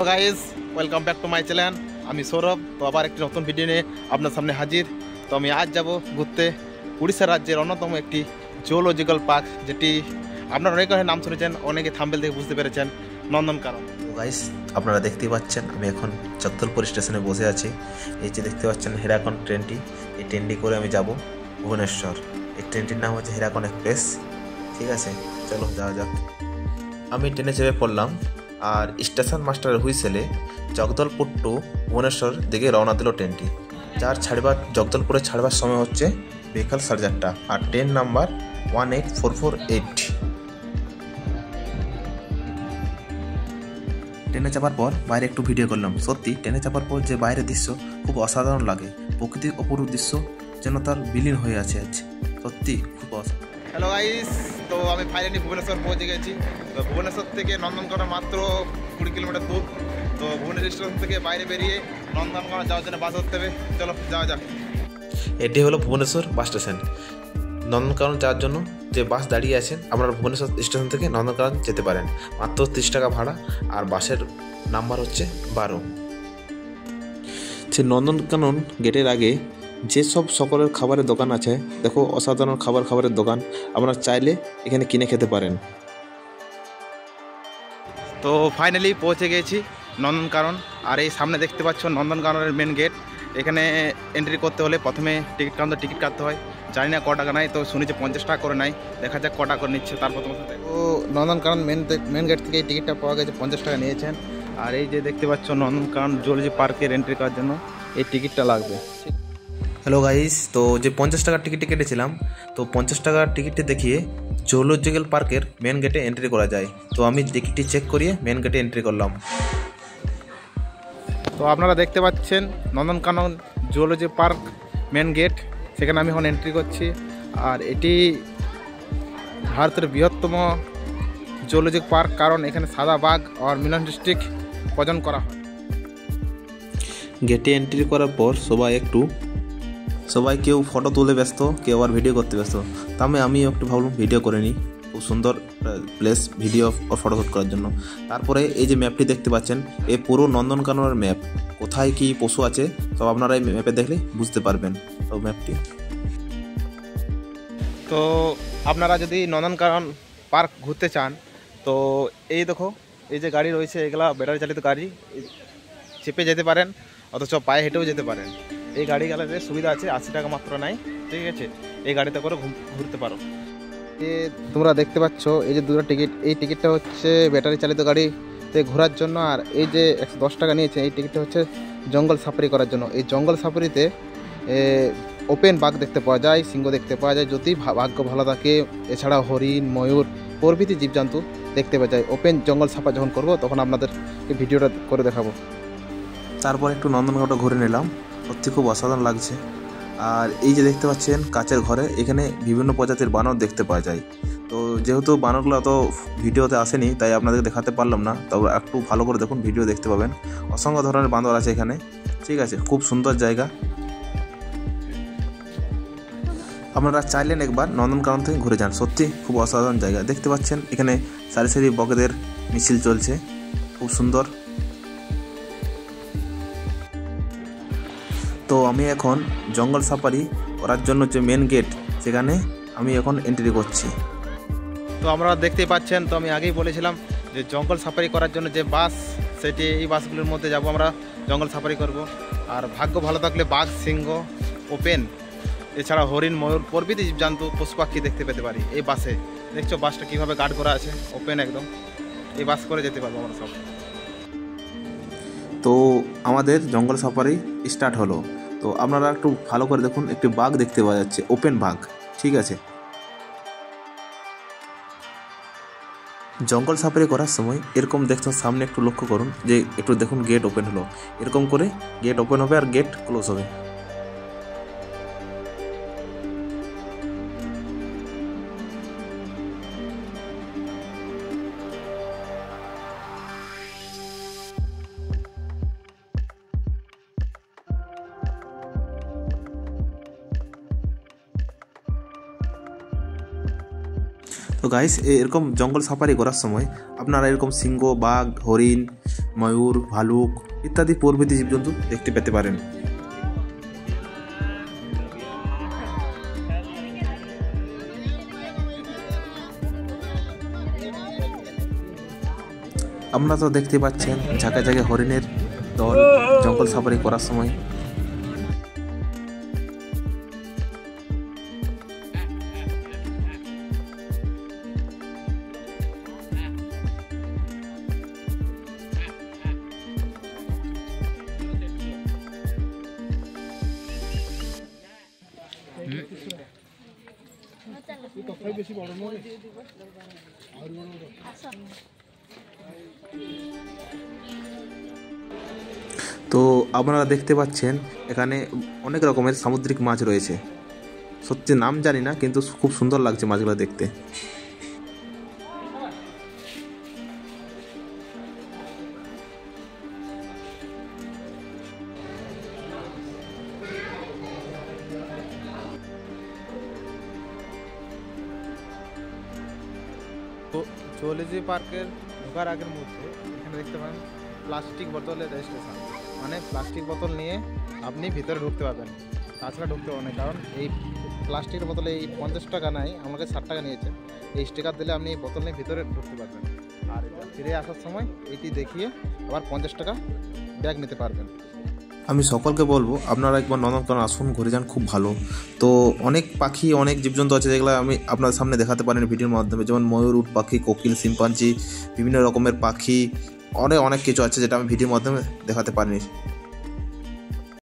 Guys welcome back to my channel. আমি সৌরভ। তো আবার একটি নতুন ভিডিও নিয়ে আপনার সামনে হাজির। তো আমি আজ যাব ঘুরতে উড়িষ্যা রাজ্যের অন্যতম একটি জুওলজিক্যাল পার্ক, যেটি আপনারা অনেকে নাম শুনেছেন, অনেকে থাম্বনেল থেকে বুঝতে পেরেছেন, নন্দনকানন। তো গাইস আপনারা দেখতেই পাচ্ছেন আমি এখন জগদলপুর স্টেশনে বসে আছি। এই যে দেখতে পাচ্ছেন হিরাকন ট্রেনটি, এই ট্রেনটি করে আমি যাব ভুবনেশ্বর। এই ট্রেনটির নাম হচ্ছে হিরাকন এক্সপ্রেস। ঠিক আছে, চলো যাওয়া যাক। আমি ট্রেনে চেপে পড়লাম আর স্টেশন মাস্টারের হুইসেলে জগদলপুর টু ভুবনেশ্বর দিকে রওনা দিল ট্রেনটি। যার জগদলপুরে ছাড়বার সময় হচ্ছে বিকাল 4:30 আর ট্রেন নাম্বার 18448। ট্রেনে চাপার পর বাইরে একটু ভিডিও করলাম। সত্যি ট্রেনে চাপার পর যে বাইরের দৃশ্য খুব অসাধারণ লাগে, প্রকৃতির অপরূপ দৃশ্য যেন তার বিলীন হয়ে আছে আজ, সত্যি খুব অসাধারণ। হ্যালো গাইস, তো আমি ফাইনালি ভুবনেশ্বর পৌঁছে গেছি। তো ভুবনেশ্বর থেকে নন্দনকানন মাত্র 20 কিলোমিটার দূর। তো ভুবনেশ্বর স্টেশন থেকে বাইরে বেরিয়ে নন্দনকানন যাওয়ার জন্য বাস ধরতে হবে। চলো যাওয়া যাক। এটি হলো ভুবনেশ্বর বাস স্টেশন। নন্দনকানন যাওয়ার জন্য যে বাস দাঁড়িয়ে আছেন, আপনারা ভুবনেশ্বর স্টেশন থেকে নন্দনকানন যেতে পারেন। মাত্র 30 টাকা ভাড়া আর বাসের নাম্বার হচ্ছে 12। সে নন্দনকানন গেটের আগে যেসব সকলের খাবারের দোকান আছে, দেখো অসাধারণ খাবারের দোকান, আপনারা চাইলে এখানে কিনে খেতে পারেন। তো ফাইনালি পৌঁছে গেছি নন্দনকানন। আর এই সামনে দেখতে পাচ্ছ নন্দনকাননের মেন গেট। এখানে এন্ট্রি করতে হলে প্রথমে টিকিট কাটতে হয়। জানি না ক টাকা নেয়, তো শুনেছি 50 টাকা করে নেয়। দেখা যাক ক টাকা করে নিচ্ছে, তারপর তোমার সাথে। তো নন্দনকানন মেন গেট থেকে এই টিকিটটা পাওয়া গেছে, 50 টাকা নিয়েছেন। আর এই যে দেখতে পাচ্ছ নন্দনকানন জুওলজি পার্কের এন্ট্রি করার জন্য এই টিকিটটা লাগবে। হ্যালো গাইস, তো যে 50 টাকার টিকিটটি কেটেছিলাম, তো 50 টাকার টিকিটটি দেখিয়ে জুওলজিক্যাল পার্কের মেন গেটে এন্ট্রি করা যায়। তো আমি টিকিটটি চেক করিয়ে মেন গেটে এন্ট্রি করলাম। তো আপনারা দেখতে পাচ্ছেন Nandankanan zoology park main gate, সেখানে আমি এখন এন্ট্রি করছি। আর এটি ভারতের বৃহত্তম জুওলজিক পার্ক, কারণ এখানে সাদা বাঘ আর মিলন ডিস্ট্রিক্ট প্রজন করা হয়। গেটে এন্ট্রি করার পর সবাই কেউ ফটো তুলে ব্যস্ত, কেউ আবার ভিডিও করতে ব্যস্ত। তাহলে আমি একটু ভাবলাম ভিডিও করে নিই, খুব সুন্দর প্লেস ভিডিও ও ফটোশ্যুট করার জন্য। তারপরে এই যে ম্যাপটি দেখতে পাচ্ছেন, এই পুরো নন্দনকাননের ম্যাপ, কোথায় কি পশু আছে সব আপনারা এই ম্যাপে দেখলে বুঝতে পারবেন। তো ম্যাপটি, তো আপনারা যদি নন্দনকানন পার্ক ঘুরতে চান, তো এই দেখো এই যে গাড়ি রয়েছে, এগুলা ব্যাটারি চালিত গাড়ি, চেপে যেতে পারেন, অথচ পায়ে হেঁটেও যেতে পারেন। এই গাড়ি গেলে সুবিধা আছে, 80 টাকা মাত্র নেয়। ঠিক আছে, এই গাড়িতে করে ঘুরতে পারো। তোমরা দেখতে পাচ্ছ এই যে দুটো টিকিট, এই টিকিটটা হচ্ছে ব্যাটারি চালিত গাড়িতে ঘোরার জন্য, আর এই যে 110 টাকা নিয়েছে এই টিকিটটা হচ্ছে জঙ্গল সাফারি করার জন্য। এই জঙ্গল সাফারিতে ওপেন বাঘ দেখতে পাওয়া যায়, সিংহ দেখতে পাওয়া যায় যদি ভাগ্য ভালো থাকে। এছাড়া হরিণ, ময়ূর প্রভৃতি জীবজন্তু দেখতে পাওয়া যায়। ওপেন জঙ্গল সাফারি যখন করব তখন আপনাদেরকে ভিডিওটা করে দেখাবো। তারপর একটু নন্দনকাননটা ঘুরে নিলাম, সত্যি খুব অসাধারণ লাগছে। আর এই যে দেখতে পাচ্ছেন কাচের ঘরে, এখানে বিভিন্ন প্রজাতির বানর দেখতে পাওয়া যায়। তো যেহেতু বানরগুলো অত ভিডিওতে আসেনি, তাই আপনাদের দেখাতে পারলাম না, তবে একটু ভালো করে দেখুন, ভিডিও দেখতে পাবেন। অসংখ্য ধরনের বানর আছে এখানে। ঠিক আছে, খুব সুন্দর জায়গা। আপনারা চাইলেন একবার নন্দনকানন থেকে ঘুরে যান, সত্যি খুব অসাধারণ জায়গা। দেখতে পাচ্ছেন এখানে সারি সারি বকেদের মিছিল চলছে, খুব সুন্দর। তো আমি এখন জঙ্গল সাফারি করার জন্য যে মেন গেট, সেখানে আমি এখন এন্ট্রি করছি। তো আমরা দেখতেই পাচ্ছেন, তো আমি আগেই বলেছিলাম যে জঙ্গল সাফারি করার জন্য যে বাস, সেটি এই বাসগুলোর মধ্যে যাব আমরা, জঙ্গল সাফারি করব। আর ভাগ্য ভালো থাকলে বাঘ, সিংহ, ওপেন, এছাড়া হরিণ, ময়ূর প্রভৃতি জীবজন্তু, পশু পাখি দেখতে পেতে পারি এই বাসে। দেখছো বাসটা কীভাবে গার্ড করা আছে, ওপেন একদম। এই বাস করে যেতে পারবো আমরা সব। তো আমাদের জঙ্গল সাফারি স্টার্ট হলো। তো আপনারা একটু ভালো করে দেখুন, একটি বাঘ দেখতে পাওয়া যাচ্ছে, ওপেন বাঘ। ঠিক আছে, জঙ্গল সাফারি করার সময় এরকম দেখতে সামনে একটু লক্ষ্য করুন, যে একটু দেখুন গেট ওপেন হলো, এরকম করে গেট ওপেন হবে আর গেট ক্লোজ হবে। তো তো গাইস এরকম জঙ্গল সাফারি করার সময় আপনারা এরকম সিংহ, বাঘ, হরিণ, ময়ূর, ভালুক ইত্যাদি প্রভৃতি জীবজন্তু দেখতে পেতে পারেন। আপনারা তো দেখতে পাচ্ছেন জায়গায় জায়গায় হরিণের দল জঙ্গল সাফারি করার সময়। তো আপনারা দেখতে পাচ্ছেন এখানে অনেক রকমের সামুদ্রিক মাছ রয়েছে। সত্যি নাম জানি না, কিন্তু খুব সুন্দর লাগছে মাছগুলো দেখতে। তো জুওলজি পার্কের ঢোকার আগের মধ্যে এখানে দেখতে পারেন প্লাস্টিক বোতলের রেজিস্ট্রেশন, মানে প্লাস্টিক বোতল নিয়ে আপনি ভিতরে ঢুকতে পারবেন, তাছাড়া ঢুকতে পারবেন না। কারণ এই প্লাস্টিকের বোতলে এই 50 টাকা নাই, আমাকে 60 টাকা নিয়েছে। এই স্টিকার দিলে আপনি এই বোতল নিয়ে ভিতরে ঢুকতে পারবেন, আর ফিরে আসার সময় এটি দেখিয়ে আবার 50 টাকা ব্যাগ নিতে পারবেন। আমি সকলকে বলবো আপনারা একবার নন্দনকানন আসুন, ঘুরে যান, খুব ভালো। তো অনেক পাখি, অনেক জীবজন্তু আছে যেগুলো আমি আপনার সামনে দেখাতে পারি ভিডিওর মাধ্যমে, যেমন ময়ূর, উট পাখি, কোকিল, শিম্পাঞ্জি, বিভিন্ন রকমের পাখি, অনেক কিছু আছে যেটা আমি ভিডিওর মাধ্যমে দেখাতে পারিনি।